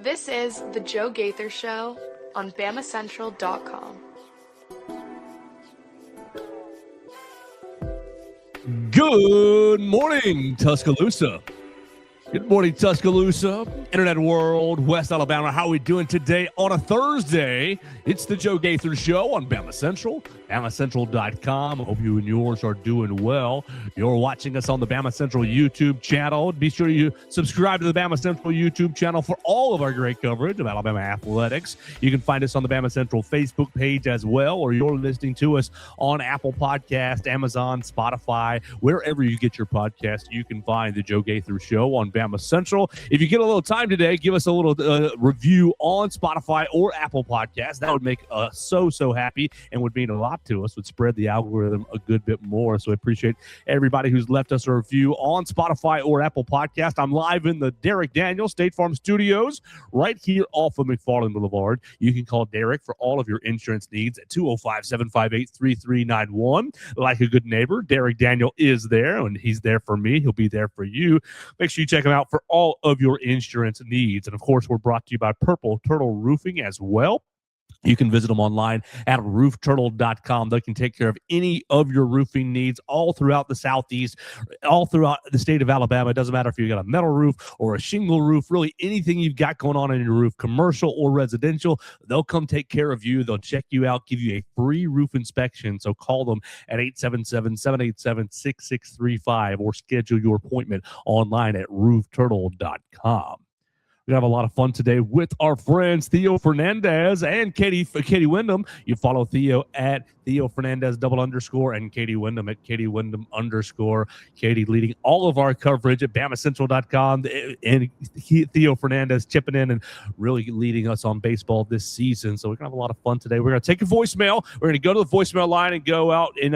This is The Joe Gaither Show on BamaCentral.com. Good morning, Tuscaloosa. Good morning, Tuscaloosa, Internet World, West Alabama. How are we doing today on a Thursday? It's the Joe Gaither Show on Bama Central, BamaCentral.com. I hope you and yours are doing well. You're watching us on the Bama Central YouTube channel. Be sure you subscribe to the Bama Central YouTube channel for all of our great coverage of Alabama athletics. You can find us on the Bama Central Facebook page as well, or you're listening to us on Apple Podcast, Amazon, Spotify, wherever you get your podcast. You can find the Joe Gaither Show on Bama Central. If you get a little time today, give us a little review on Spotify or Apple Podcasts. That would make us so happy and would mean a lot to us, would spread the algorithm a good bit more. So I appreciate everybody who's left us a review on Spotify or Apple Podcast. I'm live in the Derek Daniels State Farm Studios right here off of McFarland Boulevard. You can call Derek for all of your insurance needs at 205-758-3391. Like a good neighbor, Derek Daniel is there, and he's there for me. He'll be there for you. Make sure you check him out for all of your insurance needs. And of course, we're brought to you by Purple Turtle Roofing as well. You can visit them online at roofturtle.com. They can take care of any of your roofing needs all throughout the Southeast, all throughout the state of Alabama. It doesn't matter if you've got a metal roof or a shingle roof, really anything you've got going on in your roof, commercial or residential, they'll come take care of you. They'll check you out, give you a free roof inspection. So call them at 877-787-6635 or schedule your appointment online at roofturtle.com. We have a lot of fun today with our friends Theo Fernandez and Katie Windham. You follow Theo at Theo Fernandez _ and Katie Windham at Katie Windham _ Katie leading all of our coverage at BamaCentral.com, and Theo Fernandez chipping in and really leading us on baseball this season. So we're going to have a lot of fun today. We're going to take a voicemail. We're going to go to the voicemail line and go out and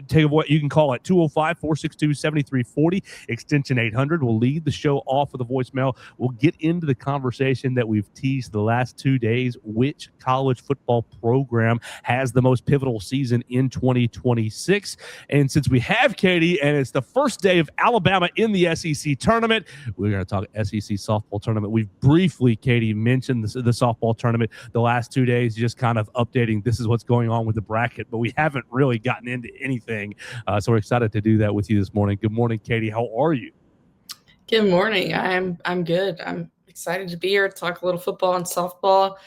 take what you can call it 205-462-7340 extension 800. We'll lead the show off with a voicemail. We'll get into the conversation that we've teased the last 2 days. Which college football program has the most pivotal season in 2026? And since we have Katie and it's the first day of Alabama in the SEC tournament, we're going to talk SEC softball tournament. We've briefly, Katie, mentioned the softball tournament the last 2 days, just kind of updating this is what's going on with the bracket, but we haven't really gotten into anything. So we're excited to do that with you this morning. Good morning, Katie. How are you? Good morning. I'm good. I'm excited to be here to talk a little football and softball.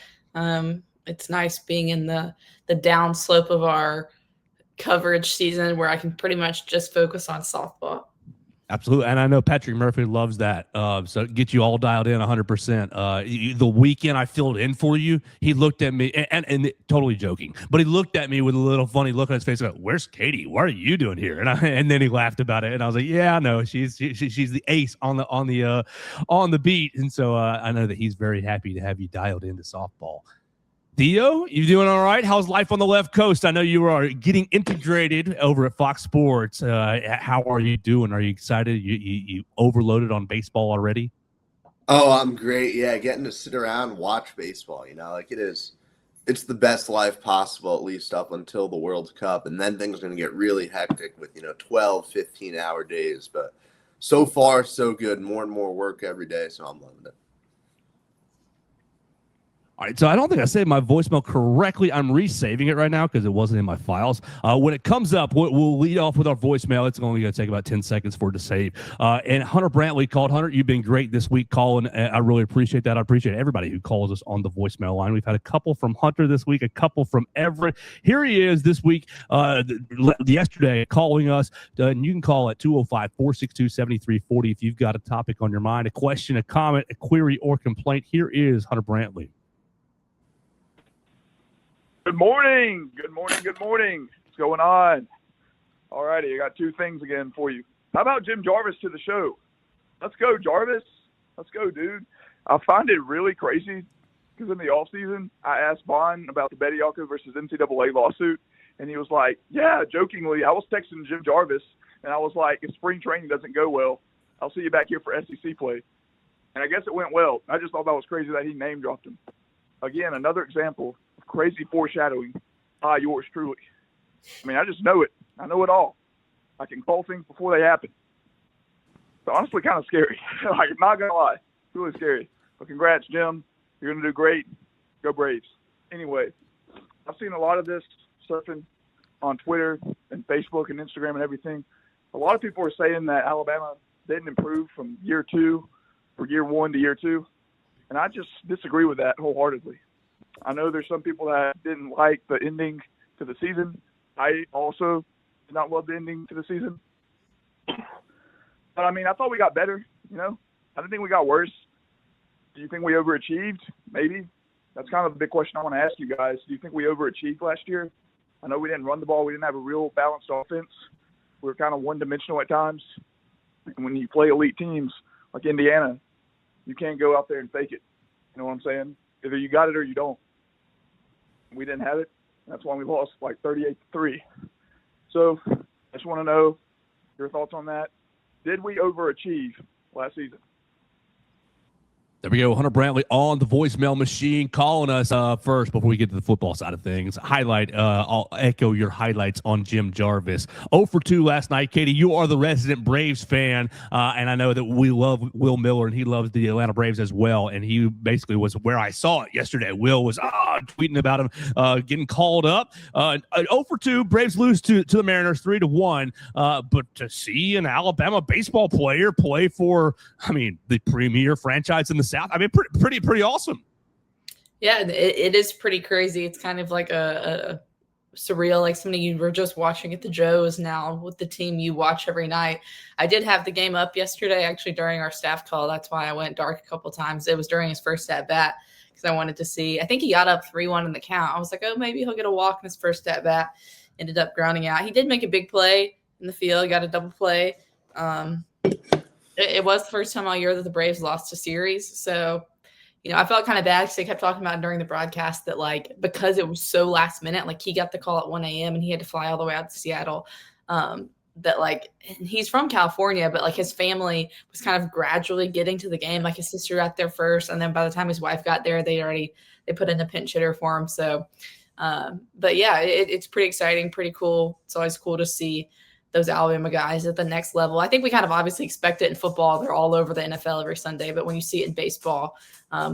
It's nice being in the downslope of our coverage season where I can pretty much just focus on softball. Absolutely. And I know Patrick Murphy loves that. So get you all dialed in 100%. The weekend I filled in for you, he looked at me and totally joking, but he looked at me with a little funny look on his face. Like, where's Katie? What are you doing here? And then he laughed about it. And I was like, yeah, I know. She's the ace on the beat. And so I know that he's very happy to have you dialed into softball. Theo, you doing all right? How's life on the left coast? I know you are getting integrated over at Fox Sports. How are you doing? Are you excited? You overloaded on baseball already? Oh, I'm great. Yeah, getting to sit around and watch baseball, it's the best life possible, at least up until the World Cup. And then things are going to get really hectic with, 12, 15-hour days. But so far, so good. More and more work every day, so I'm loving it. All right, so I don't think I saved my voicemail correctly. I'm resaving it right now because it wasn't in my files. When it comes up, we'll lead off with our voicemail. It's only going to take about 10 seconds for it to save. And Hunter Brantley called. Hunter, you've been great this week calling. I really appreciate that. I appreciate everybody who calls us on the voicemail line. We've had a couple from Hunter this week, a couple from Everett. Here he is this week, yesterday, calling us. And you can call at 205-462-7340 if you've got a topic on your mind, a question, a comment, a query, or complaint. Here is Hunter Brantley. Good morning. What's going on? All righty, I got two things again for you. How about Jim Jarvis to the show? Let's go, Jarvis. Let's go, dude. I find it really crazy because in the offseason, I asked Bond about the Bediako versus NCAA lawsuit, and he was like, yeah, jokingly, I was texting Jim Jarvis, and I was like, if spring training doesn't go well, I'll see you back here for SEC play. And I guess it went well. I just thought that was crazy that he name-dropped him. Again, another example of crazy foreshadowing by yours truly. I mean, I just know it. I know it all. I can call things before they happen. It's honestly kind of scary. Like, I'm not going to lie. It's really scary. So congrats, Jim. You're going to do great. Go Braves. Anyway, I've seen a lot of this surfing on Twitter and Facebook and Instagram and everything. A lot of people are saying that Alabama didn't improve from year 2 or year 1 to year 2. And I just disagree with that wholeheartedly. I know there's some people that didn't like the ending to the season. I also did not love the ending to the season. But, I mean, I thought we got better, you know. I didn't think we got worse. Do you think we overachieved? Maybe. That's kind of the big question I want to ask you guys. Do you think we overachieved last year? I know we didn't run the ball. We didn't have a real balanced offense. We were kind of one-dimensional at times. And when you play elite teams like Indiana, you can't go out there and fake it. You know what I'm saying? Either you got it or you don't. We didn't have it. That's why we lost like 38-3. So I just want to know your thoughts on that. Did we overachieve last season? There we go. Hunter Brantley on the voicemail machine calling us first before we get to the football side of things. I'll echo your highlights on Jim Jarvis. 0 for 2 last night. Katie, you are the resident Braves fan, and I know that we love Will Miller, and he loves the Atlanta Braves as well, and he basically was where I saw it yesterday. Will was tweeting about him getting called up. 0 for 2, Braves lose to the Mariners 3-1, but to see an Alabama baseball player play for, the premier franchise in the South. Pretty awesome. Yeah, it is pretty crazy. It's kind of like a surreal, like something you were just watching at the Joes now with the team you watch every night. I did have the game up yesterday, actually, during our staff call. That's why I went dark a couple times. It was during his first at bat because I wanted to see. I think he got up 3-1 in the count. I was like, oh, maybe he'll get a walk in his first at bat. Ended up grounding out. He did make a big play in the field, got a double play. It was the first time all year that the Braves lost a series. So, I felt kind of bad because they kept talking about during the broadcast that, because it was so last minute, he got the call at 1 a.m. and he had to fly all the way out to Seattle, that, he's from California, but, his family was kind of gradually getting to the game. His sister got there first, and then by the time his wife got there, they put in a pinch hitter for him. So, but, yeah, it's pretty exciting, pretty cool. It's always cool to see those Alabama guys at the next level. I think we kind of obviously expect it in football. They're all over the NFL every Sunday. But when you see it in baseball,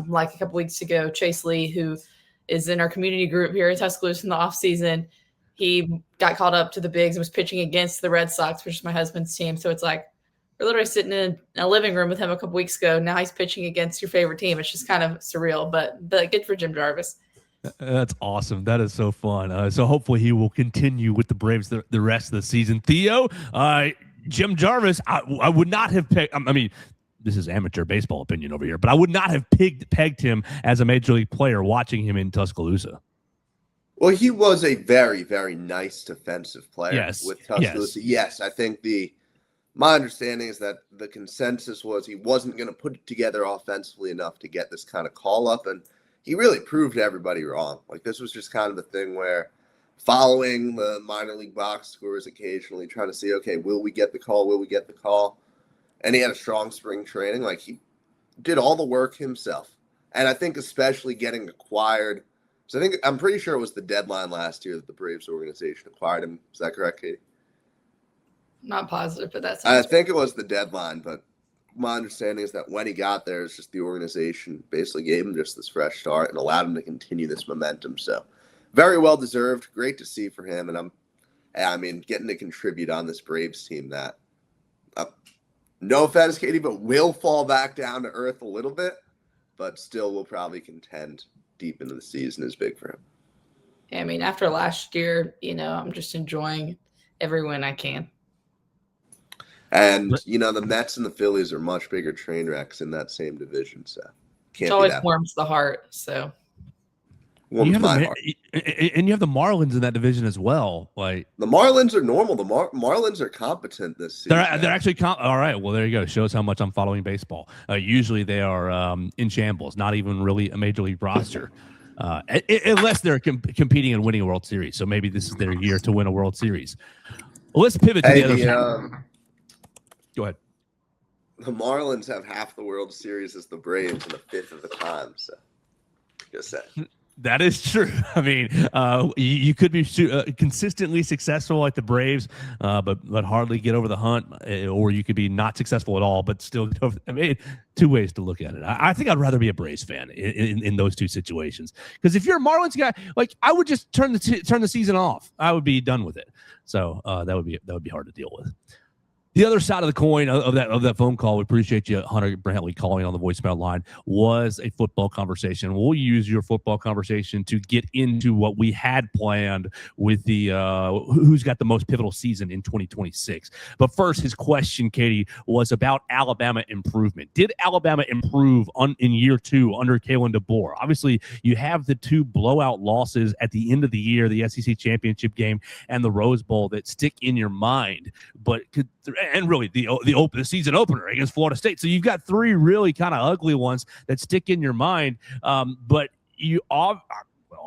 like a couple weeks ago, Chase Lee, who is in our community group here at Tuscaloosa in the offseason, he got called up to the bigs and was pitching against the Red Sox, which is my husband's team. So it's like we're literally sitting in a living room with him a couple weeks ago. Now he's pitching against your favorite team. It's just kind of surreal, but good for Jim Jarvis. That's awesome. That is so fun. So hopefully he will continue with the Braves the rest of the season. Theo, Jim Jarvis, I would not have picked. This is amateur baseball opinion over here, but I would not have pegged him as a major league player watching him in Tuscaloosa. Well, he was a very, very nice defensive player with Tuscaloosa. Yes, I think my understanding is that the consensus was he wasn't going to put it together offensively enough to get this kind of call up, and he really proved everybody wrong. This was just kind of the thing where following the minor league box scores occasionally, trying to see, okay, will we get the call? Will we get the call? And he had a strong spring training. He did all the work himself. And I think especially getting acquired. So I'm pretty sure it was the deadline last year that the Braves organization acquired him. Is that correct, Katie? Not positive, but that's. I think it was the deadline, but my understanding is that when he got there, it's just the organization basically gave him just this fresh start and allowed him to continue this momentum. So very well deserved. Great to see for him. And getting to contribute on this Braves team that, no offense, Katie, but will fall back down to earth a little bit, but still will probably contend deep into the season is big for him. Yeah, after last year, I'm just enjoying every win I can. And, the Mets and the Phillies are much bigger train wrecks in that same division. So it always warms the heart. So warms my heart. And you have the Marlins in that division as well. The Marlins are normal. The Marlins are competent this season. They're actually all right. Well, there you go. Shows how much I'm following baseball. Usually they are in shambles, not even really a major league roster. Unless they're competing and winning a World Series. So maybe this is their year to win a World Series. Well, let's pivot to the other side. Go ahead. The Marlins have half the World Series as the Braves and a fifth of the time. So, just saying. That is true. I mean, you could be consistently successful like the Braves, but hardly get over the hump, or you could be not successful at all, but still. I mean, two ways to look at it. I think I'd rather be a Braves fan in those two situations, because if you're a Marlins guy, like I would just turn the season off. I would be done with it. So that would be hard to deal with. The other side of the coin of that phone call, we appreciate you, Hunter Brantley, calling on the voicemail line, was a football conversation. We'll use your football conversation to get into what we had planned with the who's got the most pivotal season in 2026. But first, his question, Katie, was about Alabama improvement. Did Alabama improve in year 2 under Kalen DeBoer? Obviously, you have the 2 blowout losses at the end of the year, the SEC championship game and the Rose Bowl, that stick in your mind. But and really the season opener against Florida State. So you've got 3 really kind of ugly ones that stick in your mind. But you all,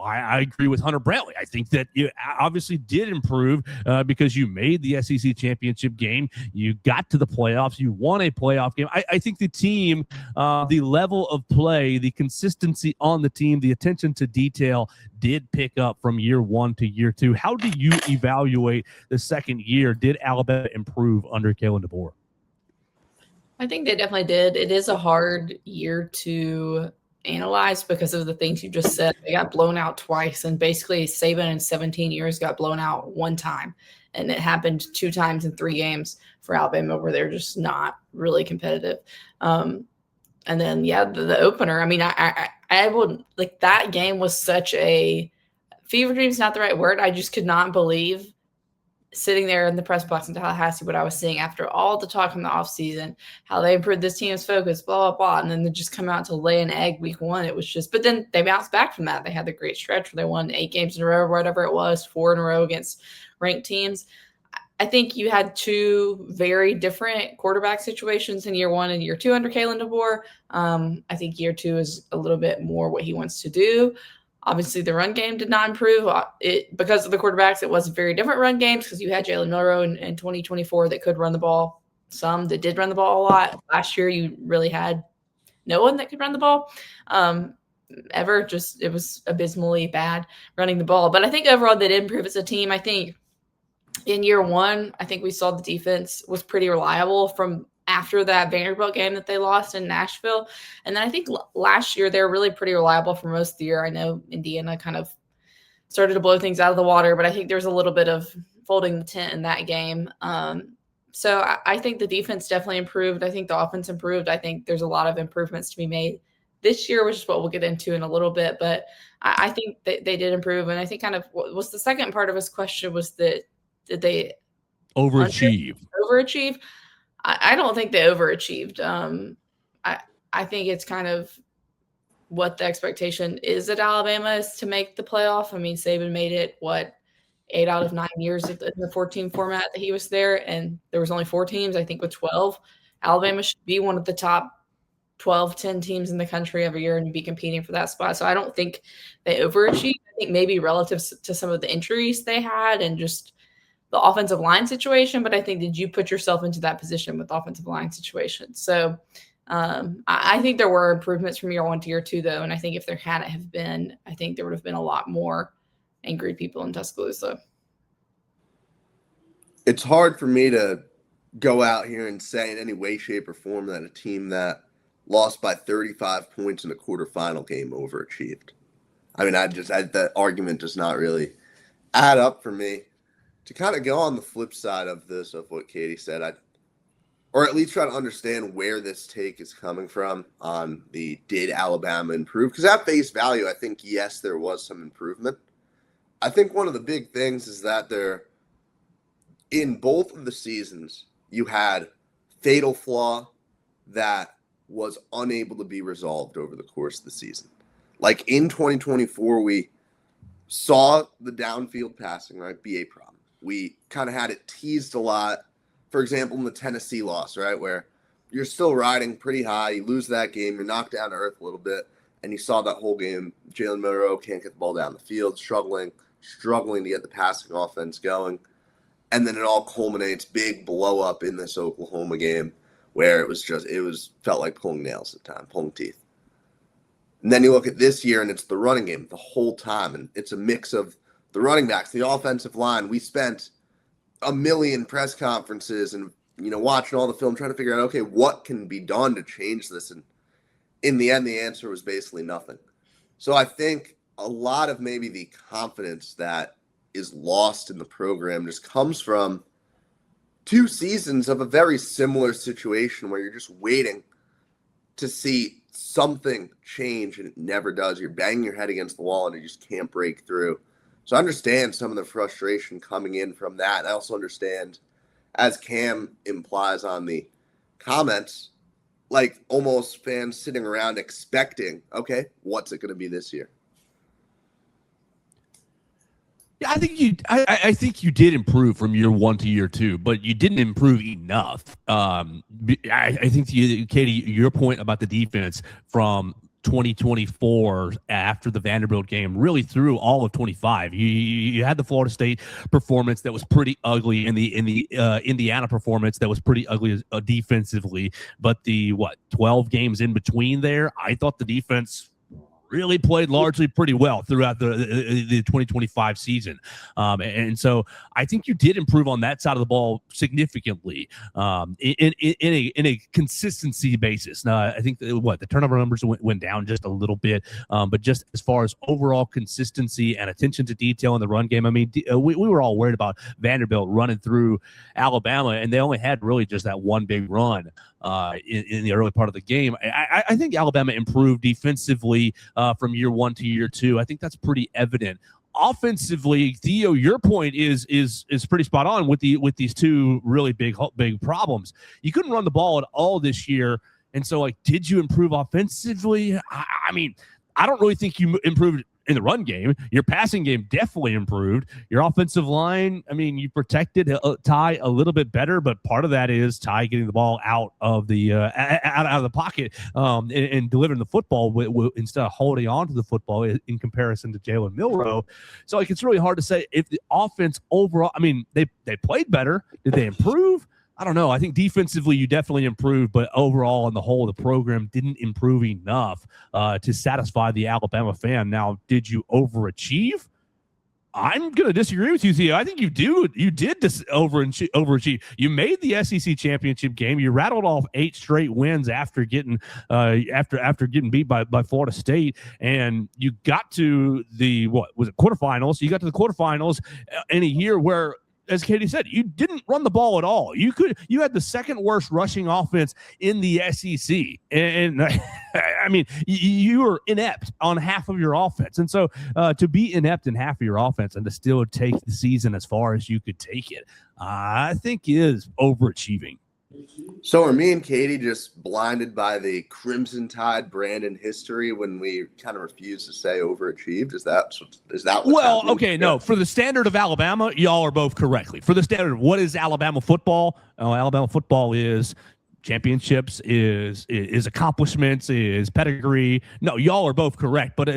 I agree with Hunter Brantley. I think that you obviously did improve because you made the SEC championship game. You got to the playoffs. You won a playoff game. I think the team, the level of play, the consistency on the team, the attention to detail did pick up from year 1 to year 2. How do you evaluate the second year? Did Alabama improve under Kalen DeBoer? I think they definitely did. It is a hard year to analyze because of the things you just said. They got blown out twice, and basically Saban in 17 years got blown out 1 time, and it happened 2 times in 3 games for Alabama where they're just not really competitive. And then the opener, I mean, I would like, that game was such a fever dream is not the right word. I just could not believe sitting there in the press box in Tallahassee what I was seeing after all the talk in the offseason, how they improved this team's focus, blah, blah, blah. And then they just come out to lay an egg week 1. It was just, but then they bounced back from that. They had the great stretch where they won 8 games in a row, or whatever it was, 4 in a row against ranked teams. I think you had 2 very different quarterback situations in year 1 and year 2 under Kalen DeBoer. I think year 2 is a little bit more what he wants to do. Obviously, the run game did not improve because of the quarterbacks. It was very different run games because you had Jalen Milroe in 2024 that could run the ball. Some that did run the ball a lot. Last year, you really had no one that could run the ball ever. Just, it was abysmally bad running the ball. But I think overall they did improve as a team. I think in year 1, I think we saw the defense was pretty reliable from after that Vanderbilt game that they lost in Nashville. And then I think last year they were really pretty reliable for most of the year. I know Indiana kind of started to blow things out of the water, but I think there was a little bit of folding the tent in that game. So I think the defense definitely improved. I think the offense improved. I think there's a lot of improvements to be made this year, which is what we'll get into in a little bit. But I think they did improve. And I think kind of what was the second part of his question was that did they overachieve? I don't think they overachieved. I think it's kind of what the expectation is at Alabama is to make the playoff. I mean, Saban made it, 8 out of 9 years in the 14 format that he was there, and there was only 4 teams, I think, with 12. Alabama should be one of the top 12, 10 teams in the country every year and be competing for that spot. So I don't think they overachieved. I think maybe relative to some of the injuries they had and just the offensive line situation, but I think did you put yourself into that position with offensive line situation? So I think there were improvements from year 1 to year 2, though, and I think if there hadn't have been, I think there would have been a lot more angry people in Tuscaloosa. It's hard for me to go out here and say in any way, shape, or form that a team that lost by 35 points in a quarterfinal game overachieved. I mean, that argument does not really add up for me. To kind of go on the flip side of this, of what Katie said, or at least try to understand where this take is coming from on the did Alabama improve? Because at face value, I think, yes, there was some improvement. I think one of the big things is that in both of the seasons, you had fatal flaw that was unable to be resolved over the course of the season. Like in 2024, we saw the downfield passing, right, be a problem. We kind of had it teased a lot. For example, in the Tennessee loss, right, where you're still riding pretty high. You lose that game. You're knocked down to earth a little bit. And you saw that whole game. Jalen Milroe can't get the ball down the field, struggling to get the passing offense going. And then it all culminates, big blow up in this Oklahoma game where it felt like pulling nails at the time, pulling teeth. And then you look at this year, and it's the running game the whole time, and it's a mix of the running backs, the offensive line. We spent a million press conferences and watching all the film, trying to figure out, okay, what can be done to change this? And in the end, the answer was basically nothing. So I think a lot of maybe the confidence that is lost in the program just comes from 2 seasons of a very similar situation where you're just waiting to see something change, and it never does. You're banging your head against the wall and you just can't break through. So I understand some of the frustration coming in from that. And I also understand, as Cam implies on the comments, like almost fans sitting around expecting, okay, what's it going to be this year? Yeah, I think you did improve from year 1 to year 2, but you didn't improve enough. I think Katie, your point about the defense from 2024 after the Vanderbilt game, really through all of 25. You had the Florida State performance that was pretty ugly, and the Indiana performance that was pretty ugly defensively. But the 12 games in between there, I thought the defense really played largely pretty well throughout the 2025 season. And so I think you did improve on that side of the ball significantly in a consistency basis. Now, I think the turnover numbers went down just a little bit, but just as far as overall consistency and attention to detail in the run game, I mean, we were all worried about Vanderbilt running through Alabama, and they only had really just that one big run in the early part of the game. I think Alabama improved defensively from year 1 to year 2. I think that's pretty evident. Offensively, Theo, your point is pretty spot on with these 2 really big problems. You couldn't run the ball at all this year, and so did you improve offensively? I mean, I don't really think you improved in the run game. Your passing game definitely improved. Your offensive line, I mean, you protected Ty a little bit better, but part of that is Ty getting the ball out of the out of the pocket and delivering the football instead of holding on to the football in comparison to Jalen Milroe. So it's really hard to say if the offense overall, I mean, they played better. Did they improve? I don't know. I think defensively you definitely improved, but overall on the whole, the program didn't improve enough to satisfy the Alabama fan. Now, did you overachieve? I'm going to disagree with you, Theo. I think you did overachieve. You made the SEC championship game. You rattled off 8 straight wins after getting beat by Florida State, and you got to the quarterfinals. You got to the quarterfinals in a year where, as Katie said, you didn't run the ball at all. You had the second worst rushing offense in the SEC. And I mean, you were inept on half of your offense. And so to be inept in half of your offense and to still take the season as far as you could take it, I think is overachieving. So are me and Katie just blinded by the Crimson Tide brand in history when we kind of refuse to say overachieved? Is that what's happening? Okay, no. For the standard of Alabama, y'all are both correctly. For the standard of what is Alabama football? Alabama football is championships, is accomplishments, is pedigree. No, y'all are both correct. But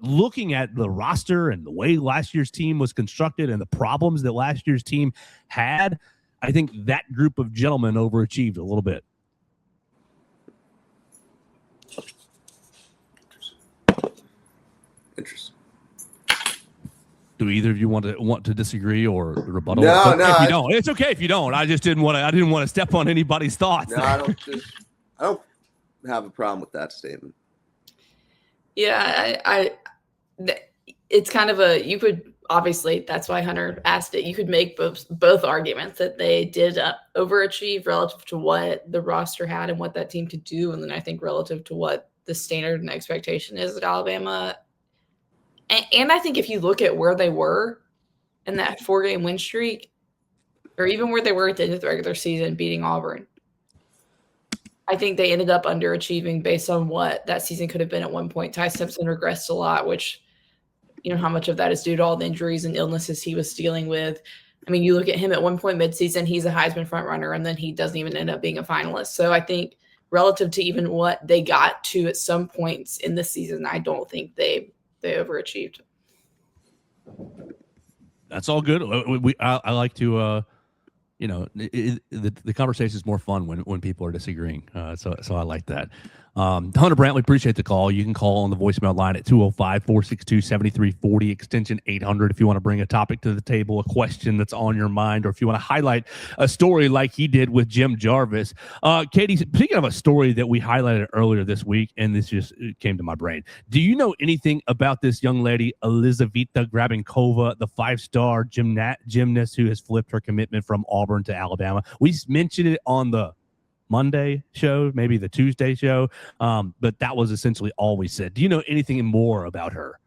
looking at the roster and the way last year's team was constructed and the problems that last year's team had, I think that group of gentlemen overachieved a little bit. Interesting. Do either of you want to disagree or rebuttal? No. If you don't, it's okay if you don't. I just didn't want to step on anybody's thoughts. No, I don't have a problem with that statement. Yeah, it's kind of you could. Obviously, that's why Hunter asked it. You could make both arguments that they did overachieve relative to what the roster had and what that team could do. And then I think relative to what the standard and expectation is at Alabama. And I think if you look at where they were in that 4-game win streak, or even where they were at the end of the regular season beating Auburn, I think they ended up underachieving based on what that season could have been at one point. Ty Simpson regressed a lot, which – you know how much of that is due to all the injuries and illnesses he was dealing with. I mean, you look at him at one point midseason, he's a Heisman front runner, and then he doesn't even end up being a finalist. So I think relative to even what they got to at some points in the season, I don't think they overachieved. That's all good. I like to, the conversation is more fun when people are disagreeing. So I like that. Hunter Brantley, appreciate the call. You can call on the voicemail line at 205-462-7340, extension 800 if you want to bring a topic to the table, a question that's on your mind, or if you want to highlight a story like he did with Jim Jarvis. Katie, speaking of a story that we highlighted earlier this week, and this just came to my brain, do you know anything about this young lady, Elizaveta Grabenkova, the 5-star gymnast who has flipped her commitment from Auburn to Alabama? We mentioned it on the Monday show, maybe the Tuesday show, but that was essentially all we said. Do you know anything more about her?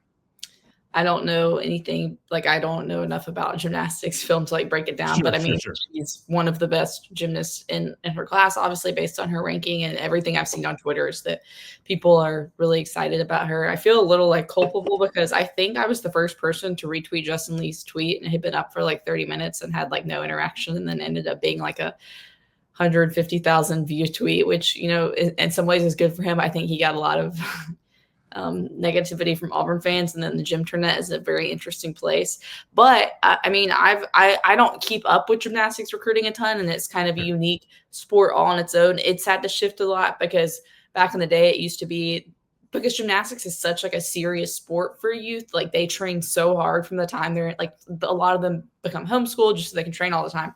I don't know anything. Like, I don't know enough about gymnastics film to like break it down. But I mean, she's one of the best gymnasts in her class, obviously based on her ranking, and everything I've seen on Twitter is that people are really excited about her. I feel a little like culpable because I think I was the first person to retweet Justin Lee's tweet, and it had been up for like 30 minutes and had like no interaction, and then ended up being like a 150,000 view tweet, which, you know, in some ways is good for him. I think he got a lot of negativity from Auburn fans, and then the gym tournament is a very interesting place. But I mean, I don't keep up with gymnastics recruiting a ton, and it's kind of a unique sport all on its own. It's had to shift a lot because back in the day, it used to be, because gymnastics is such like a serious sport for youth. Like, they train so hard from the time they're like, a lot of them become homeschooled just so they can train all the time.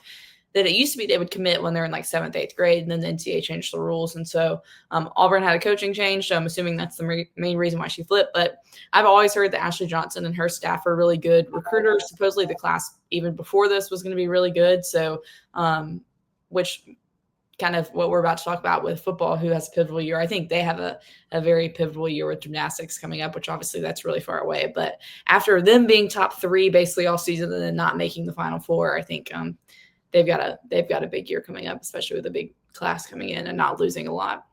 That it used to be they would commit when they're in like 7th, 8th grade, and then the NCAA changed the rules. And so Auburn had a coaching change. So I'm assuming that's the main reason why she flipped. But I've always heard that Ashley Johnson and her staff are really good recruiters. Supposedly the class even before this was going to be really good. So which kind of what we're about to talk about with football, who has a pivotal year. I think they have a very pivotal year with gymnastics coming up, which obviously that's really far away. But after them being top 3 basically all season and then not making the Final Four, I think they've got a big year coming up, especially with a big class coming in and not losing a lot.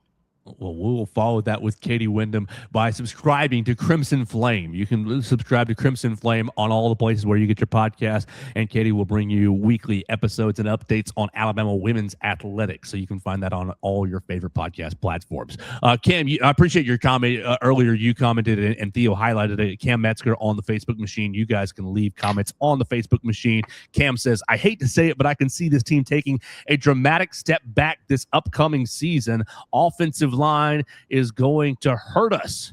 Well, we will follow that with Katie Windham by subscribing to Crimson Flame. You can subscribe to Crimson Flame on all the places where you get your podcast, and Katie will bring you weekly episodes and updates on Alabama women's athletics. So you can find that on all your favorite podcast platforms. Cam, I appreciate your comment earlier. You commented and Theo highlighted it. Cam Metzger on the Facebook machine. You guys can leave comments on the Facebook machine. Cam says, I hate to say it, but I can see this team taking a dramatic step back this upcoming season. Offensive line is going to hurt us.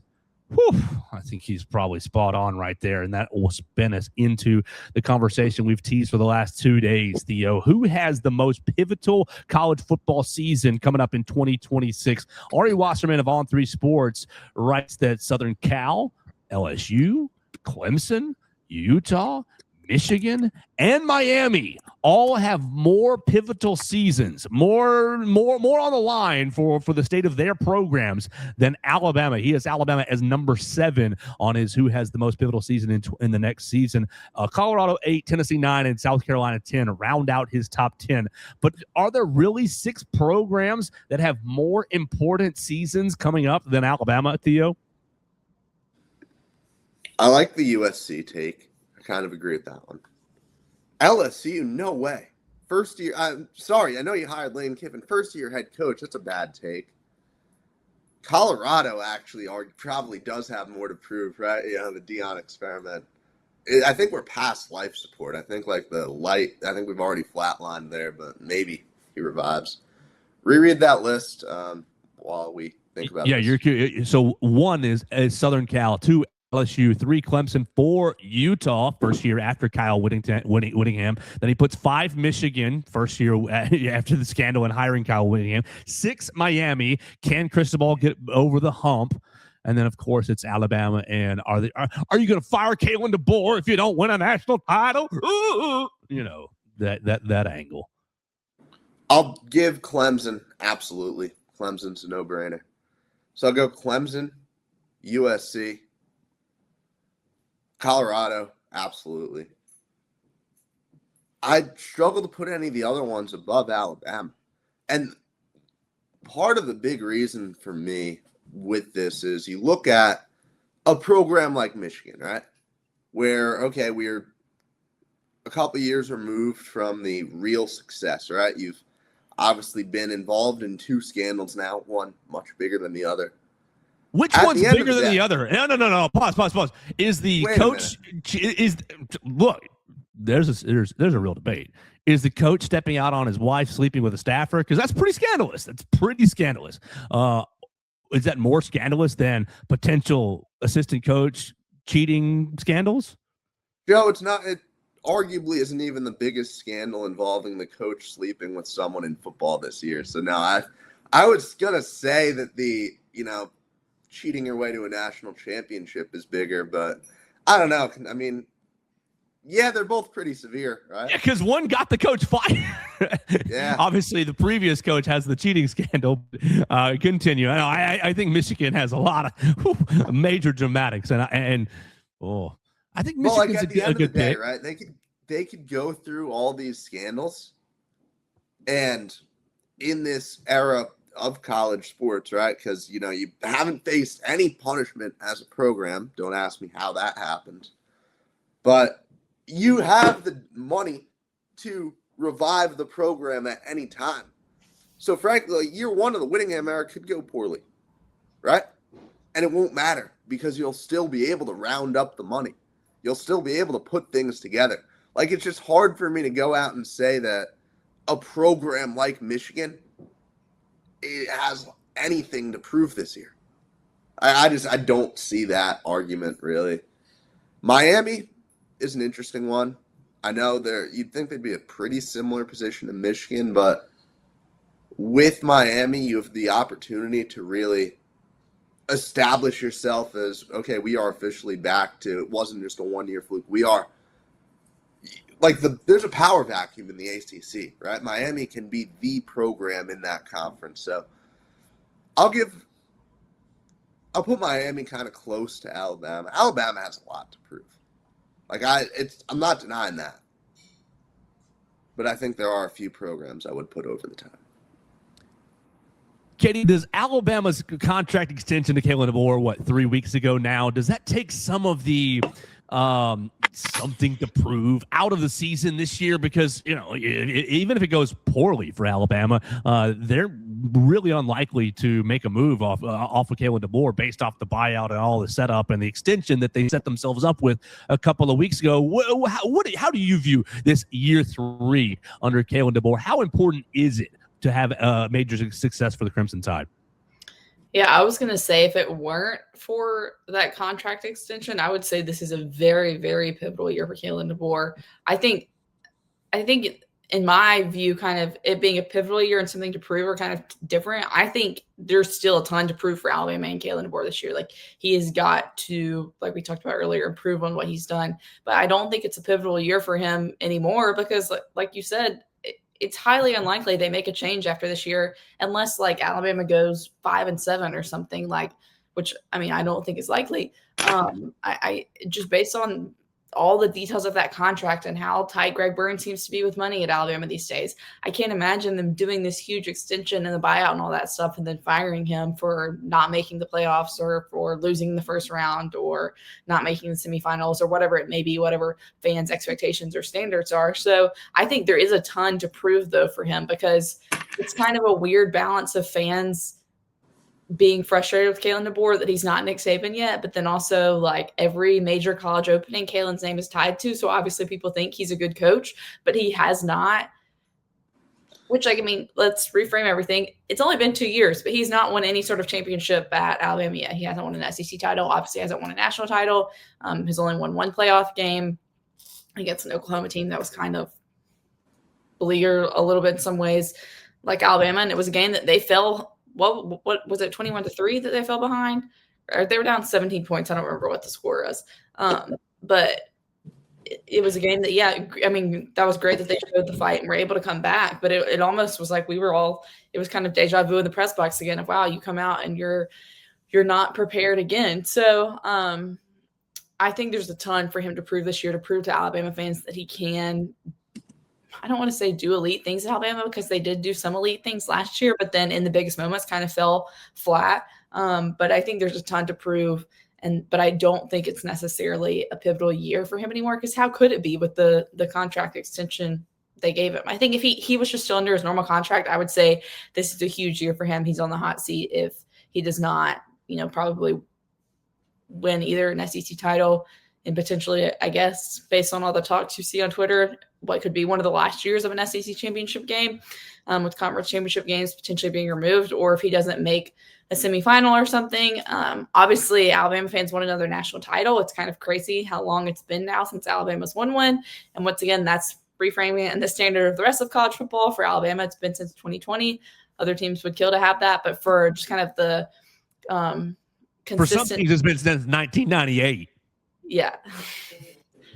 Whew, I think he's probably spot on right there, and that will spin us into the conversation we've teased for the last 2 days. Theo, who has the most pivotal college football season coming up in 2026? Ari Wasserman of On3 Sports writes that Southern Cal, LSU, Clemson, Utah, Michigan, and Miami all have more pivotal seasons, more on the line for the state of their programs than Alabama. He has Alabama as number 7 on his who has the most pivotal season in the next season. Colorado 8, Tennessee 9, and South Carolina 10 round out his top 10. But are there really 6 programs that have more important seasons coming up than Alabama, Theo? I like the USC take. Kind of agree with that one. LSU, no way. First year, I'm sorry, I know you hired Lane Kiffin. First year head coach, that's a bad take. Colorado actually probably does have more to prove, right? You know, the Deion experiment. I think we're past life support. I think like I think we've already flatlined there, but maybe he revives. Reread that list while we think about this. You're so 1 is Southern Cal, 2 LSU, 3 Clemson, 4 Utah, first year after Kyle Whittingham. Then he puts 5 Michigan, first year after the scandal and hiring Kyle Whittingham. 6 Miami. Can Cristobal get over the hump? And then, of course, it's Alabama. And are you going to fire Kalen DeBoer if you don't win a national title? Ooh, you know, that angle. I'll give Clemson, absolutely. Clemson's a no-brainer. So I'll go Clemson, USC, Colorado, absolutely. I struggle to put any of the other ones above Alabama. And part of the big reason for me with this is you look at a program like Michigan, right? Where, okay, we're a couple years removed from the real success, right? You've obviously been involved in 2 scandals now, one much bigger than the other. Which one's bigger than the other? No. Pause. Is the coach look? There's a real debate. Is the coach stepping out on his wife sleeping with a staffer? Because that's pretty scandalous. is that more scandalous than potential assistant coach cheating scandals? Joe, it's not. It arguably isn't even the biggest scandal involving the coach sleeping with someone in football this year. So no, I was gonna say that the cheating your way to a national championship is bigger, but I don't know. I mean, yeah, they're both pretty severe, right? Yeah, because one got the coach fired. Yeah. Obviously, the previous coach has the cheating scandal. Continue. I think Michigan has a lot of major dramatics, and I think Michigan's at the end a of the good day, pick. right? They could go through all these scandals, and in this era of college sports, right? Because you haven't faced any punishment as a program. Don't ask me how that happened, but you have the money to revive the program at any time. So frankly, year one of the Windham era could go poorly, right? And it won't matter because you'll still be able to round up the money. You'll still be able to put things together. Like, it's just hard for me to go out and say that a program like Michigan, it has anything to prove this year. I don't see that argument, really. Miami is an interesting one. I know you'd think they'd be a pretty similar position to Michigan, but with Miami, you have the opportunity to really establish yourself as, okay, we are officially back to, it wasn't just a one-year fluke. We are, there's a power vacuum in the ACC, right? Miami can be the program in that conference. So I'll put Miami kind of close to Alabama. Alabama has a lot to prove. I'm not denying that. But I think there are a few programs I would put over the top. Katie, does Alabama's contract extension to Kalen DeBoer, 3 weeks ago now, does that take some of the something to prove out of the season this year? Because, even if it goes poorly for Alabama, they're really unlikely to make a move off of Kalen DeBoer based off the buyout and all the setup and the extension that they set themselves up with a couple of weeks ago. How do you view this year 3 under Kalen DeBoer? How important is it to have major success for the Crimson Tide? Yeah, I was going to say if it weren't for that contract extension, I would say this is a very, very pivotal year for Kalen DeBoer. I think in my view, kind of it being a pivotal year and something to prove are kind of different. I think there's still a ton to prove for Alabama and Kalen DeBoer this year. Like, he has got to, like we talked about earlier, improve on what he's done. But I don't think it's a pivotal year for him anymore because, like you said, it's highly unlikely they make a change after this year unless Alabama goes 5-7 or something, which I don't think is likely. I just based on all the details of that contract and how tight Greg Byrne seems to be with money at Alabama these days, I can't imagine them doing this huge extension and the buyout and all that stuff and then firing him for not making the playoffs or for losing the first round or not making the semifinals or whatever it may be, whatever fans' expectations or standards are. So I think there is a ton to prove, though, for him because it's kind of a weird balance of fans being frustrated with Kalen DeBoer that he's not Nick Saban yet, but then also every major college opening Kalen's name is tied to. So obviously people think he's a good coach, but he has not, which let's reframe everything. It's only been 2 years, but he's not won any sort of championship at Alabama yet. He hasn't won an SEC title. Obviously hasn't won a national title. Has only won one playoff game against an Oklahoma team that was kind of beleaguered a little bit in some ways like Alabama. And it was a game that they fell. What was it, 21-3 that they fell behind? Or they were down 17 points. I don't remember what the score was. But it was a game that, that was great that they showed the fight and were able to come back. But it almost was like it was kind of deja vu in the press box again of, wow, you come out and you're not prepared again. So I think there's a ton for him to prove this year, to prove to Alabama fans that he can, I don't want to say do elite things at Alabama because they did do some elite things last year, but then in the biggest moments kind of fell flat. But I think there's a ton to prove. But I don't think it's necessarily a pivotal year for him anymore because how could it be with the contract extension they gave him? I think if he was just still under his normal contract, I would say this is a huge year for him. He's on the hot seat if he does not, probably win either an SEC title and potentially, I guess, based on all the talks you see on Twitter, what could be one of the last years of an SEC championship game, with conference championship games potentially being removed, or if he doesn't make a semifinal or something. Obviously, Alabama fans want another national title. It's kind of crazy how long it's been now since Alabama's won one. And once again, that's reframing it in the standard of the rest of college football. For Alabama, it's been since 2020. Other teams would kill to have that, but for just kind of the consistent. For some teams, it's been since 1998. Yeah.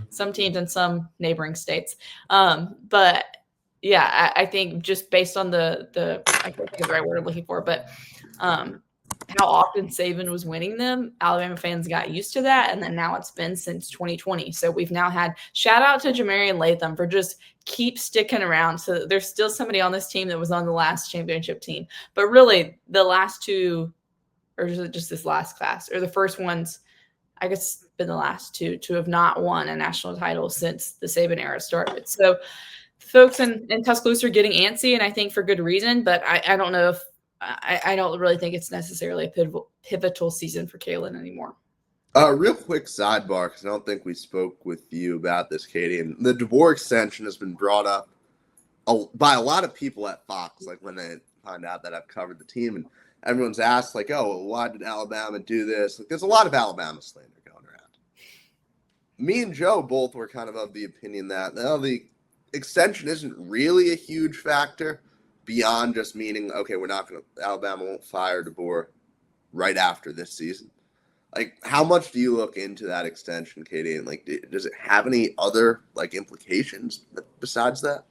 Some teams in some neighboring states. But yeah, I think just based on the I can't think of the right word I'm looking for, but how often Saban was winning them, Alabama fans got used to that. And then now it's been since 2020. So we've now had shout out to Jamarian Latham for just keep sticking around. So there's still somebody on this team that was on the last championship team. But really the last two, or just this last class, or the first ones, I guess been the last two to have not won a national title since the Saban era started. So folks in Tuscaloosa are getting antsy, and I think for good reason, but I don't know if I don't really think it's necessarily a pivotal season for Kalen anymore. Real quick sidebar, because I don't think we spoke with you about this, Katie. And the DeBoer extension has been brought up by a lot of people at Fox, like when they find out that I've covered the team, and everyone's asked, like, oh, well, why did Alabama do this? Like, there's a lot of Alabama slander going around. Me and Joe both were kind of the opinion that, no, the extension isn't really a huge factor beyond just meaning, okay, Alabama won't fire DeBoer right after this season. Like, how much do you look into that extension, Katie? And, like, does it have any other, like, implications besides that?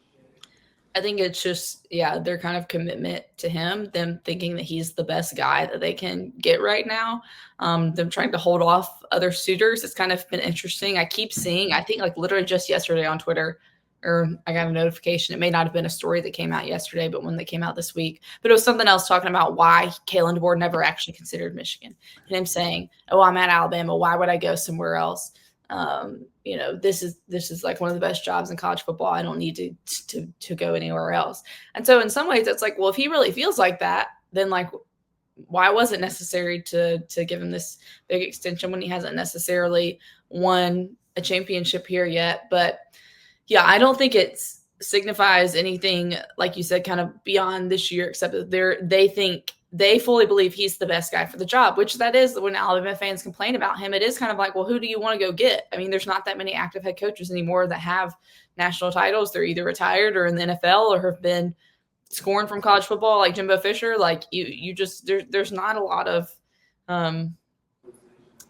I think it's just, their kind of commitment to him, them thinking that he's the best guy that they can get right now, them trying to hold off other suitors. It's kind of been interesting. I keep seeing, I think like literally just yesterday on Twitter, or I got a notification. It may not have been a story that came out yesterday, but one that came out this week. But it was something else talking about why Kalen DeBoer never actually considered Michigan. And him saying, oh, I'm at Alabama. Why would I go somewhere else? This is like one of the best jobs in college football. I don't need to go anywhere else. And so in some ways it's like, well, if he really feels like that, then like, why was it necessary to give him this big extension when he hasn't necessarily won a championship here yet? But yeah, I don't think it signifies anything, like you said, kind of beyond this year, except that they fully believe he's the best guy for the job, which that is when Alabama fans complain about him. It is kind of like, well, who do you want to go get? I mean, there's not that many active head coaches anymore that have national titles. They're either retired or in the NFL or have been scorned from college football, like Jimbo Fisher. Like you just, there's not a lot of,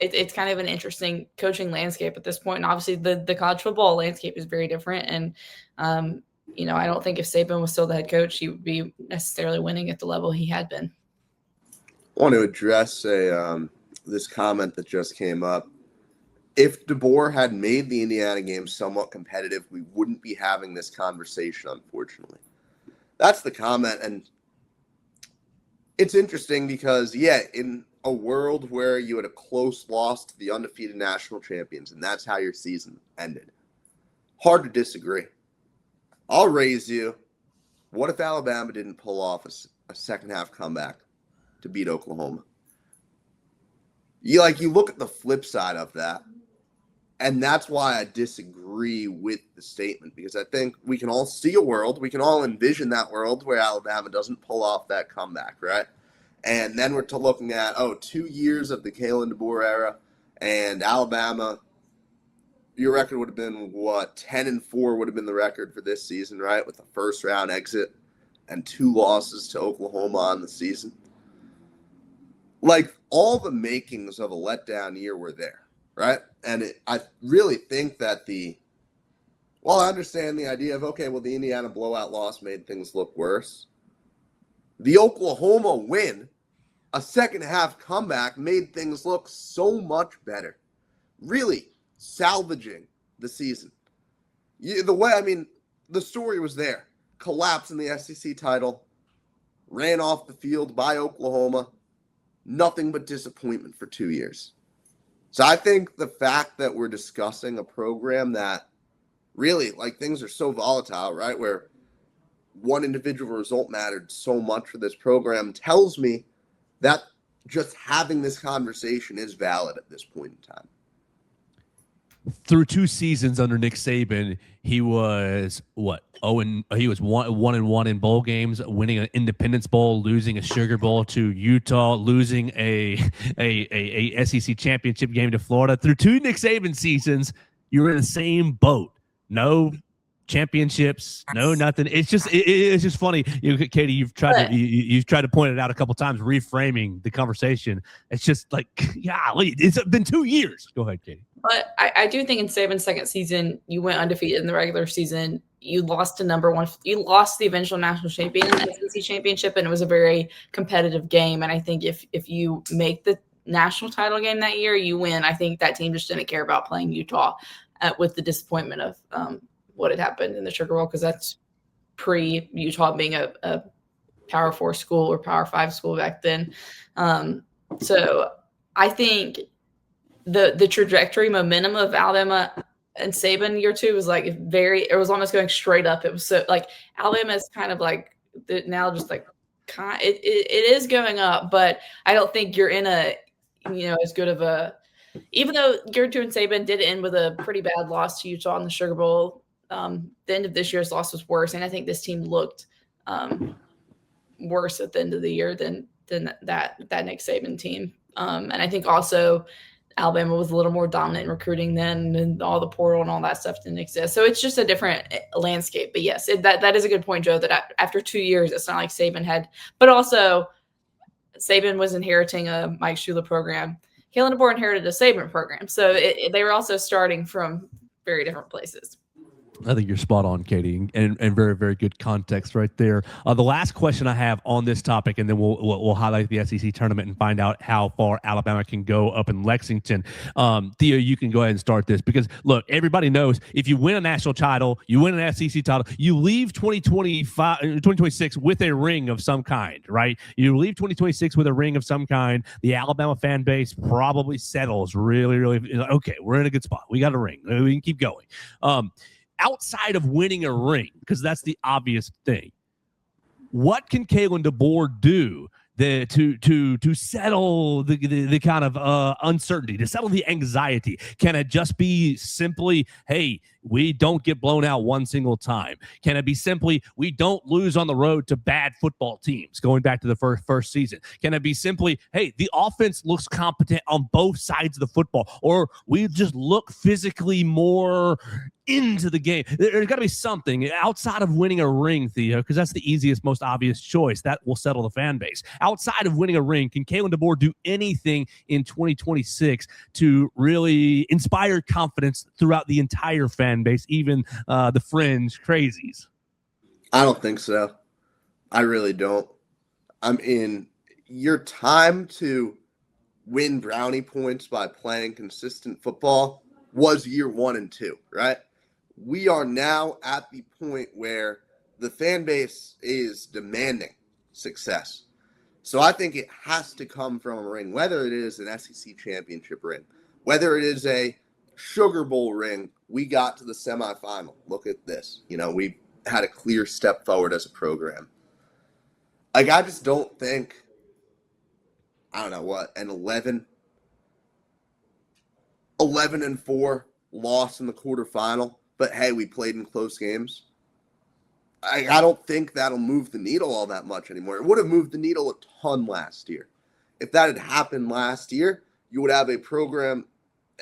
it's kind of an interesting coaching landscape at this point. And obviously the college football landscape is very different. And, I don't think if Saban was still the head coach, he would be necessarily winning at the level he had been. I want to address this comment that just came up. If DeBoer had made the Indiana game somewhat competitive, we wouldn't be having this conversation, unfortunately. That's the comment. And it's interesting because, in a world where you had a close loss to the undefeated national champions, and that's how your season ended, hard to disagree. I'll raise you. What if Alabama didn't pull off a second-half comeback to beat Oklahoma? You look at the flip side of that, and that's why I disagree with the statement, because I think we can all see a world, we can all envision that world where Alabama doesn't pull off that comeback, right? And then we're looking at, 2 years of the Kalen DeBoer era, and Alabama, your record would have been, 10-4 would have been the record for this season, right? With a first-round exit and 2 losses to Oklahoma on the season. Like, all the makings of a letdown year were there, right? And I really think that I understand the idea of, the Indiana blowout loss made things look worse. The Oklahoma win, a second-half comeback, made things look so much better. Really salvaging the season. The story was there. Collapse in the SEC title, ran off the field by Oklahoma, nothing but disappointment for 2 years. So I think the fact that we're discussing a program that really, things are so volatile, right, where one individual result mattered so much for this program, tells me that just having this conversation is valid at this point in time. through 2 seasons under Nick Saban, he was what? He was 1-1 in bowl games, winning an Independence Bowl, losing a Sugar Bowl to Utah, losing a SEC championship game to Florida. Through 2 Nick Saban seasons, you were in the same boat. No championships, no nothing. It's just funny. Katie, you've tried to point it out a couple times, reframing the conversation. It's just like, golly, it's been 2 years. Go ahead, Katie. But I do think in Saban's second season, you went undefeated in the regular season. You lost to number 1. You lost the eventual national champion in the SEC championship, and it was a very competitive game. And I think if you make the national title game that year, you win. I think that team just didn't care about playing Utah with the disappointment of what had happened in the Sugar Bowl, because that's pre-Utah being a Power 4 school or Power 5 school back then. So I think the trajectory momentum of Alabama and Saban year 2 was like it was almost going straight up. It was so like Alabama is kind of like now just like it is going up, but I don't think you're in a as good of a, even though year 2 and Saban did end with a pretty bad loss to Utah in the Sugar Bowl. The end of this year's loss was worse, and I think this team looked worse at the end of the year than that Nick Saban team. And I think also Alabama was a little more dominant in recruiting then, and all the portal and all that stuff didn't exist. So it's just a different landscape. But yes, that is a good point, Joe, that after 2 years, it's not like Saban had – but also Saban was inheriting a Mike Shula program. Kalen DeBoer inherited a Saban program. So they were also starting from very different places. I think you're spot on, Katie, and very, very good context right there. The last question I have on this topic, and then we'll highlight the SEC tournament and find out how far Alabama can go up in Lexington. Theo, you can go ahead and start this, because, look, everybody knows if you win a national title, you win an SEC title, you leave 2026 with a ring of some kind, right? You leave 2026 with a ring of some kind. The Alabama fan base probably settles really, really, okay, we're in a good spot. We got a ring. We can keep going. Outside of winning a ring, because that's the obvious thing, what can Kalen DeBoer do to settle the kind of uncertainty, to settle the anxiety? Can it just be simply, hey, we don't get blown out one single time? Can it be simply, we don't lose on the road to bad football teams, going back to the first season? Can it be simply, hey, the offense looks competent on both sides of the football, or we just look physically more into the game? There's got to be something outside of winning a ring, Theo, because that's the easiest, most obvious choice. That will settle the fan base. Outside of winning a ring, can Kalen DeBoer do anything in 2026 to really inspire confidence throughout the entire fan base, even the fringe crazies? I don't think so. I really don't. Your time to win brownie points by playing consistent football was year 1 and 2, right? We are now at the point where the fan base is demanding success. So I think it has to come from a ring, whether it is an SEC championship ring, whether it is a Sugar Bowl ring. We got to the semifinal. Look at this. We had a clear step forward as a program. Like, I just don't think, I don't know what, an 11-4 loss in the quarterfinal, but hey, we played in close games. I don't think that'll move the needle all that much anymore. It would have moved the needle a ton last year. If that had happened last year, you would have a program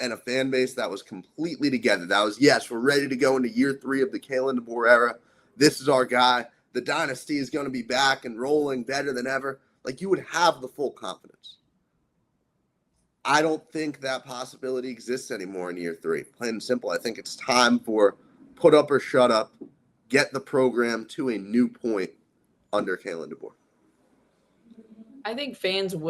and a fan base that was completely together. That was, yes, we're ready to go into year 3 of the Kalen DeBoer era. This is our guy. The dynasty is going to be back and rolling better than ever. Like, you would have the full confidence. I don't think that possibility exists anymore in year 3. Plain and simple. I think it's time for put up or shut up, get the program to a new point under Kalen DeBoer. I think fans it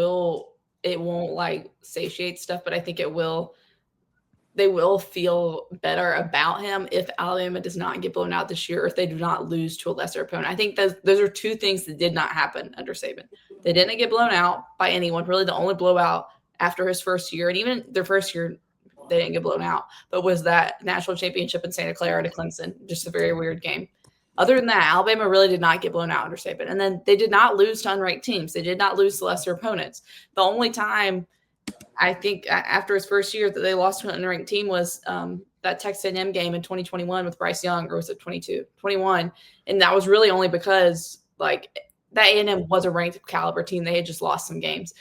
won't like satiate stuff, but I think they will feel better about him if Alabama does not get blown out this year, or if they do not lose to a lesser opponent. I think those are 2 things that did not happen under Saban. They didn't get blown out by anyone. Really, the only blowout after his first year, and even their first year, they didn't get blown out, but was that national championship in Santa Clara to Clemson. Just a very weird game. Other than that, Alabama really did not get blown out under Saban. And then they did not lose to unranked teams. They did not lose to lesser opponents. The only time I think after his first year that they lost to an unranked team was that Texas A&M game in 2021 with Bryce Young, or was it 21? And that was really only because like that A&M was a ranked caliber team. They had just lost some games.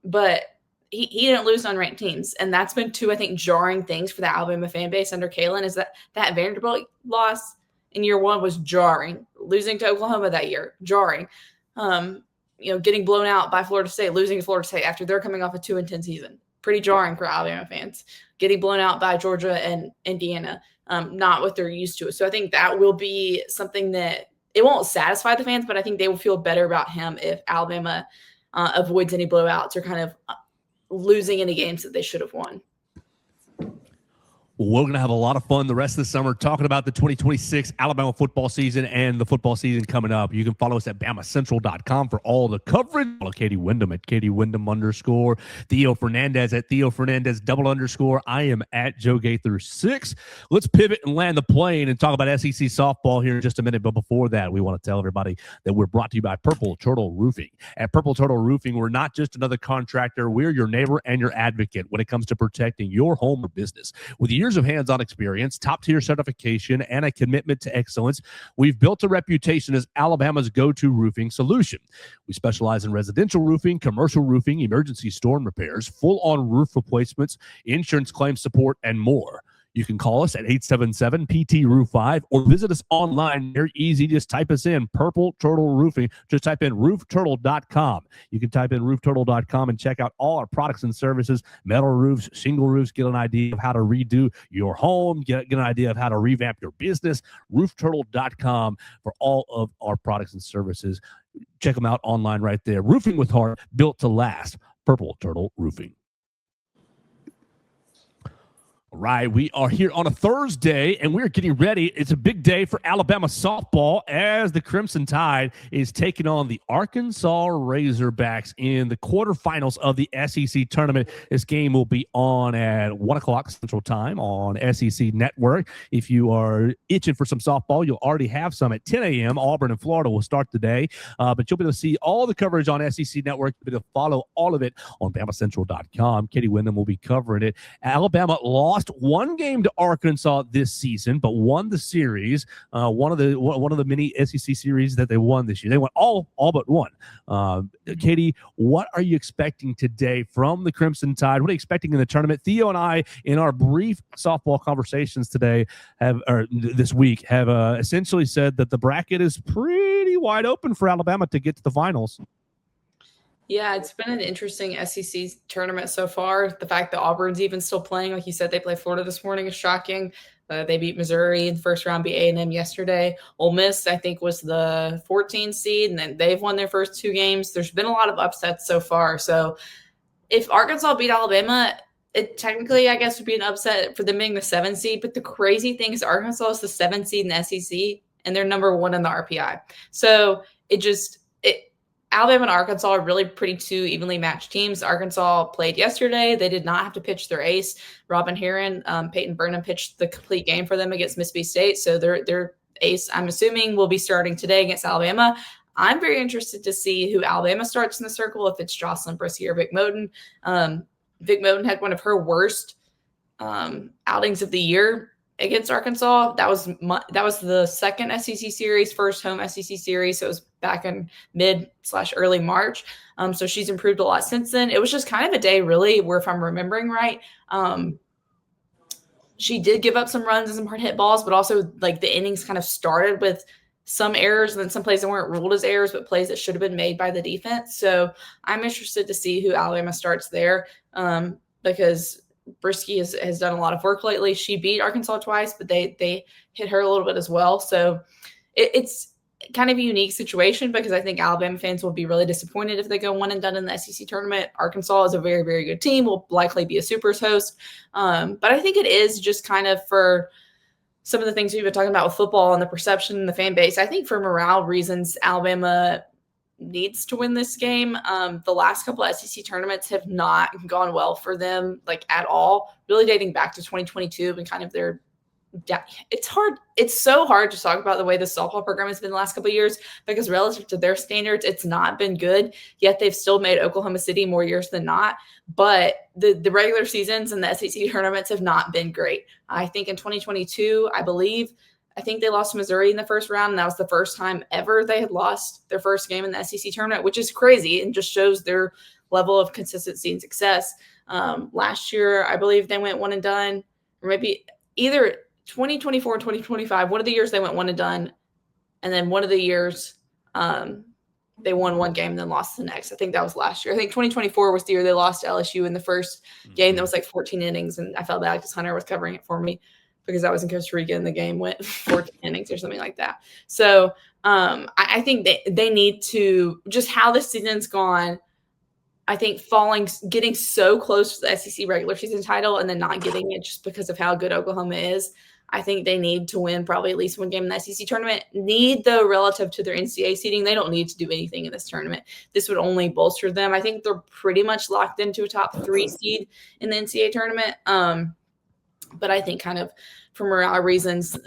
But he didn't lose on ranked teams. And that's been two, I think, jarring things for the Alabama fan base under Kalen, is that Vanderbilt loss in year one was jarring. Losing to Oklahoma that year, jarring. Getting blown out by Florida State, losing to Florida State after they're coming off a 2-10 season. Pretty jarring for Alabama fans. Getting blown out by Georgia and Indiana, not what they're used to. So I think that will be something that it won't satisfy the fans, but I think they will feel better about him if Alabama avoids any blowouts or kind of losing any games that they should have won. We're going to have a lot of fun the rest of the summer talking about the 2026 Alabama football season and the football season coming up. You can follow us at BamaCentral.com for all the coverage. Follow Katie Windham at Katie Windham _ Theo Fernandez at Theo Fernandez _. I am at Joe Gaither 6. Let's pivot and land the plane and talk about SEC softball here in just a minute. But before that, we want to tell everybody that we're brought to you by Purple Turtle Roofing. At Purple Turtle Roofing, we're not just another contractor. We're your neighbor and your advocate when it comes to protecting your home or business. With years of hands-on experience, top-tier certification, and a commitment to excellence, we've built a reputation as Alabama's go-to roofing solution. We specialize in residential roofing, commercial roofing, emergency storm repairs, full-on roof replacements, insurance claim support, and more. You can call us at 877-PT-ROOF-5 or visit us online. Very easy. Just type us in, Purple Turtle Roofing. Just type in roofturtle.com. You can type in roofturtle.com and check out all our products and services, metal roofs, shingle roofs, get an idea of how to redo your home, get an idea of how to revamp your business. Roofturtle.com for all of our products and services. Check them out online right there. Roofing with heart, built to last. Purple Turtle Roofing. All right, we are here on a Thursday, and we're getting ready. It's a big day for Alabama softball as the Crimson Tide is taking on the Arkansas Razorbacks in the quarterfinals of the SEC tournament. This game will be on at 1 o'clock Central Time on SEC Network. If you are itching for some softball, you'll already have some at 10 a.m. Auburn and Florida will start today, but you'll be able to see all the coverage on SEC Network. You'll be able to follow all of it on BamaCentral.com. Katie Windham will be covering it. Alabama lost one game to Arkansas this season, but won the series. One of the many SEC series that they won this year. They won all but one. Katie, what are you expecting today from the Crimson Tide? What are you expecting in the tournament? Theo and I, in our brief softball conversations this week, have essentially said that the bracket is pretty wide open for Alabama to get to the finals. Yeah, it's been an interesting SEC tournament so far. The fact that Auburn's even still playing, like you said, they played Florida this morning, is shocking. They beat Missouri in the first round, beat A&M yesterday. Ole Miss, I think, was the 14 seed, and then they've won their first two games. There's been a lot of upsets so far. So if Arkansas beat Alabama, it technically, I guess, would be an upset for them being the 7 seed. But the crazy thing is Arkansas is the 7 seed in the SEC, and they're number 1 in the RPI. So Alabama and Arkansas are really pretty two evenly matched teams. Arkansas played yesterday. They did not have to pitch their ace, Robin Heron. Peyton Burnham pitched the complete game for them against Mississippi State. So their ace, I'm assuming, will be starting today against Alabama. I'm very interested to see who Alabama starts in the circle, if it's Jocelyn Brisky or Vic Moten. Vic Moten had one of her worst outings of the year against Arkansas. That was the second SEC series, first home SEC series. So it was back in mid/early March. So she's improved a lot since then. It was just kind of a day, really, where, if I'm remembering right, she did give up some runs and some hard hit balls, but also like the innings kind of started with some errors and then some plays that weren't ruled as errors, but plays that should have been made by the defense. So I'm interested to see who Alabama starts there, because Brisky has done a lot of work lately. She beat Arkansas twice, but they hit her a little bit as well. So it's kind of a unique situation, because I think Alabama fans will be really disappointed if they go 1 and done in the SEC tournament. Arkansas is a very, very good team, will likely be a Supers host. But I think it is just kind of for some of the things we've been talking about with football and the perception and the fan base. I think for morale reasons, Alabama needs to win this game. The last couple of SEC tournaments have not gone well for them, like, at all, really dating back to 2022 and kind of their it's hard. It's so hard to talk about the way the softball program has been the last couple of years because relative to their standards, it's not been good. Yet they've still made Oklahoma City more years than not. But the regular seasons and the SEC tournaments have not been great. I think in 2022, I think they lost to Missouri in the first round, and that was the first time ever they had lost their first game in the SEC tournament, which is crazy and just shows their level of consistency and success. Last year, I believe they went one and done, or maybe either 2024 and 2025, one of the years they went one and done, and then one of the years they won one game and then lost the next. I think that was last year. I think 2024 was the year they lost to LSU in the first game. That was like 14 innings, and I felt bad because Hunter was covering it for me because I was in Costa Rica and the game went 14 innings or something like that. So I think they need to, just how this season's gone, I think getting so close to the SEC regular season title and then not getting it just because of how good Oklahoma is. I think they need to win probably at least one game in the SEC tournament. Though, relative to their NCAA seeding, they don't need to do anything in this tournament. This would only bolster them. I think they're pretty much locked into a top 3 seed in the NCAA tournament. But I think kind of for morale reasons,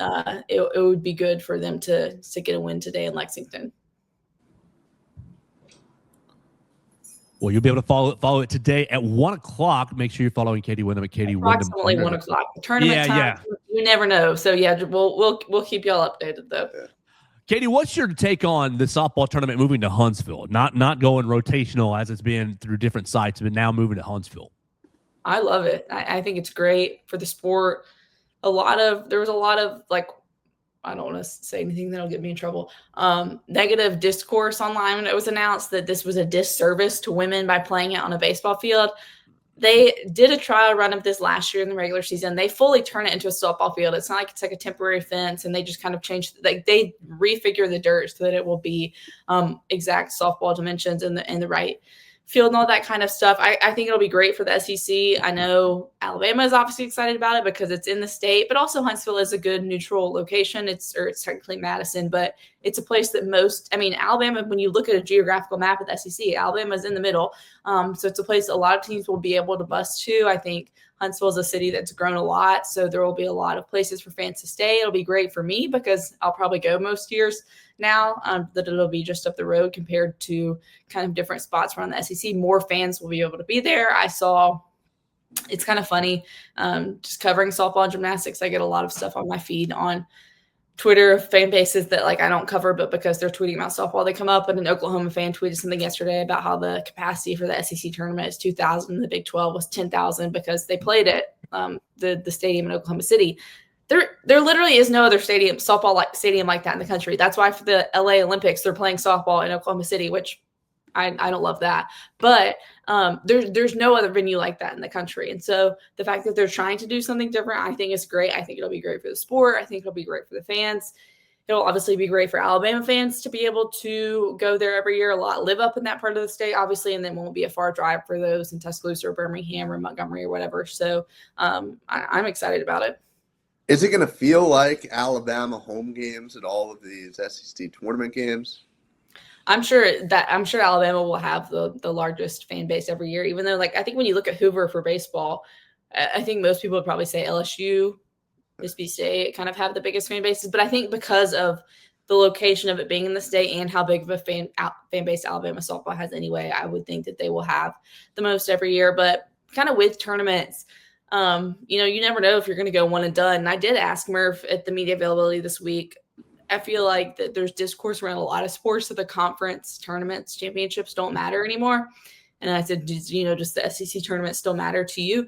it would be good for them to get a win today in Lexington. Well, you'll be able to follow it today at 1 o'clock. Make sure you're following Katie Windham at Katie Windham. Approximately 1 o'clock. Tournament time, you never know. So yeah, we'll keep y'all updated though. Yeah. Katie, what's your take on the softball tournament moving to Huntsville? Not going rotational as it's been through different sites, but now moving to Huntsville. I love it. I think it's great for the sport. There was a lot of like, I don't want to say anything that'll get me in trouble. Negative discourse online when it was announced that this was a disservice to women by playing it on a baseball field. They did a trial run of this last year in the regular season. They fully turn it into a softball field. It's not like it's like a temporary fence, and they just kind of change, like they refigure the dirt so that it will be exact softball dimensions and the right field and all that kind of stuff. I think it'll be great for the SEC. I know Alabama is obviously excited about it because it's in the state, but also Huntsville is a good neutral location. It's technically Madison, but it's a place that Alabama, when you look at a geographical map of the SEC, Alabama is in the middle. So it's a place a lot of teams will be able to bus to. I think Huntsville is a city that's grown a lot, so there will be a lot of places for fans to stay. It'll be great for me because I'll probably go most years now, that it'll be just up the road compared to kind of different spots around the SEC. More fans will be able to be there. It's kind of funny, just covering softball and gymnastics. I get a lot of stuff on my feed on Twitter, fan bases that like I don't cover, but because they're tweeting about softball, they come up. And an Oklahoma fan tweeted something yesterday about how the capacity for the SEC tournament is 2,000. The Big 12 was 10,000 because they played at the stadium in Oklahoma City. There literally is no other softball stadium like that in the country. That's why for the LA Olympics, they're playing softball in Oklahoma City, which I don't love that. But there's no other venue like that in the country. And so the fact that they're trying to do something different, I think is great. I think it'll be great for the sport. I think it'll be great for the fans. It'll obviously be great for Alabama fans to be able to go there every year, live up in that part of the state, obviously, and then won't be a far drive for those in Tuscaloosa or Birmingham or Montgomery or whatever. So I'm excited about it. Is it going to feel like Alabama home games at all of these SEC tournament games? I'm sure Alabama will have the largest fan base every year, even though, like, I think when you look at Hoover for baseball, I think most people would probably say LSU, Mississippi State kind of have the biggest fan bases. But I think because of the location of it being in the state and how big of a fan base Alabama softball has anyway, I would think that they will have the most every year. But kind of with tournaments, you never know if you're going to go one and done. And I did ask Murph at the media availability this week. I feel like that there's discourse around a lot of sports that the conference tournaments, championships don't matter anymore. And I said, does the SEC tournament still matter to you?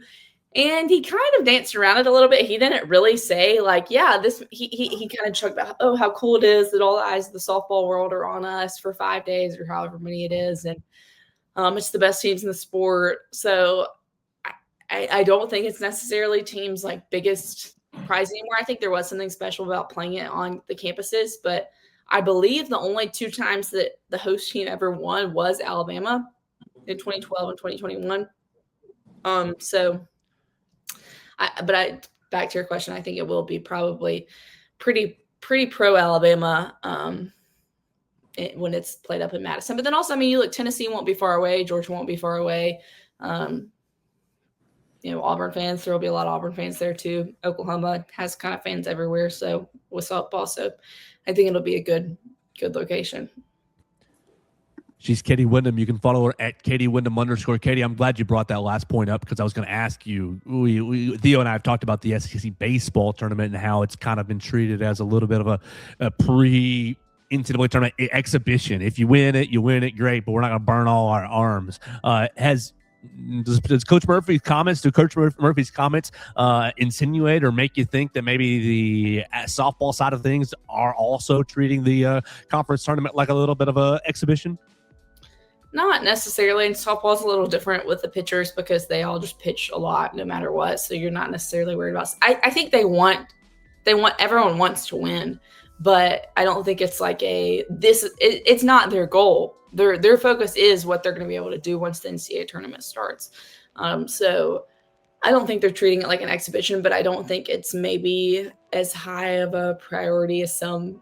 And he kind of danced around it a little bit. He didn't really say like, yeah, he kind of chugged about, oh, how cool it is that all the eyes of the softball world are on us for 5 days or however many it is. And it's the best teams in the sport. So I don't think it's necessarily teams like biggest prize anymore. I think there was something special about playing it on the campuses, but I believe the only 2 times that the host team ever won was Alabama in 2012 and 2021. Back to your question, I think it will be probably pretty pro Alabama when it's played up in Madison. But then also, you look, Tennessee won't be far away, Georgia won't be far away. Auburn fans. There will be a lot of Auburn fans there too. Oklahoma has kind of fans everywhere. So with softball, so I think it'll be a good location. She's Katie Windham. You can follow her at Katie Windham _. Katie, I'm glad you brought that last point up because I was going to ask you. Theo and I have talked about the SEC baseball tournament and how it's kind of been treated as a little bit of a pre-NCAA tournament exhibition. If you win it, great, but we're not going to burn all our arms. Does Coach Murphy's comments insinuate or make you think that maybe the softball side of things are also treating the conference tournament like a little bit of a exhibition? Not necessarily. And softball's a little different with the pitchers because they all just pitch a lot no matter what. So you're not necessarily worried about. I think everyone wants to win, but I don't think it's like it's not their goal. Their focus is what they're going to be able to do once the NCAA tournament starts. So I don't think they're treating it like an exhibition, but I don't think it's maybe as high of a priority as some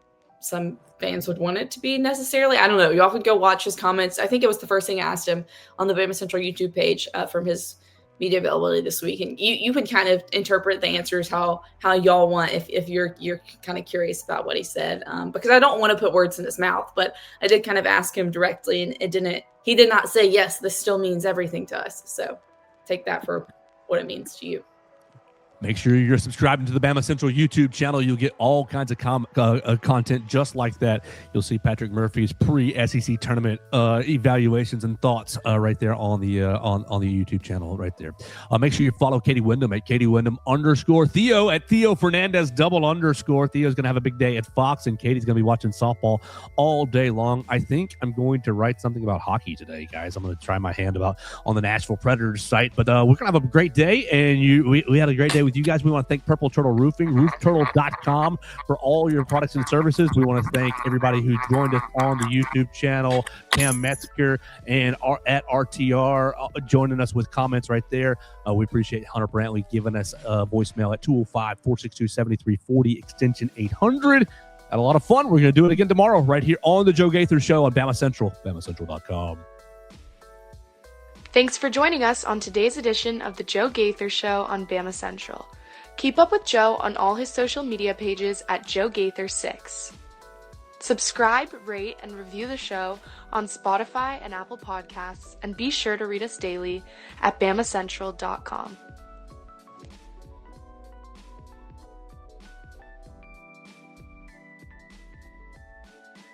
fans would want it to be necessarily. I don't know. Y'all could go watch his comments. I think it was the first thing I asked him on the Bama Central YouTube page from his media availability this week. And you can kind of interpret the answers how y'all want if you're kind of curious about what he said. Because I don't want to put words in his mouth, but I did kind of ask him directly and he did not say, yes, this still means everything to us. So take that for what it means to you. Make sure you're subscribing to the Bama Central YouTube channel. You'll get all kinds of content just like that. You'll see Patrick Murphy's pre-SEC tournament evaluations and thoughts right there on the YouTube channel right there. Make sure you follow Katie Windham at Katie Windham _ Theo at Theo Fernandez _. Theo's going to have a big day at Fox, and Katie's going to be watching softball all day long. I think I'm going to write something about hockey today, guys. I'm going to try my hand on the Nashville Predators site. But we're going to have a great day, and we had a great day with you guys. We want to thank Purple Turtle Roofing, roofturtle.com for all your products and services. We want to thank everybody who joined us on the YouTube channel, Cam Metzger and at RTR joining us with comments right there. We appreciate Hunter Brantley giving us a voicemail at 205-462-7340 extension 800. Had a lot of fun. We're going to do it again tomorrow right here on the Joe Gaither Show on Bama Central, BamaCentral.com. Thanks for joining us on today's edition of the Joe Gaither Show on Bama Central. Keep up with Joe on all his social media pages at Joe Gaither6. Subscribe, rate, and review the show on Spotify and Apple Podcasts, and be sure to read us daily at BamaCentral.com.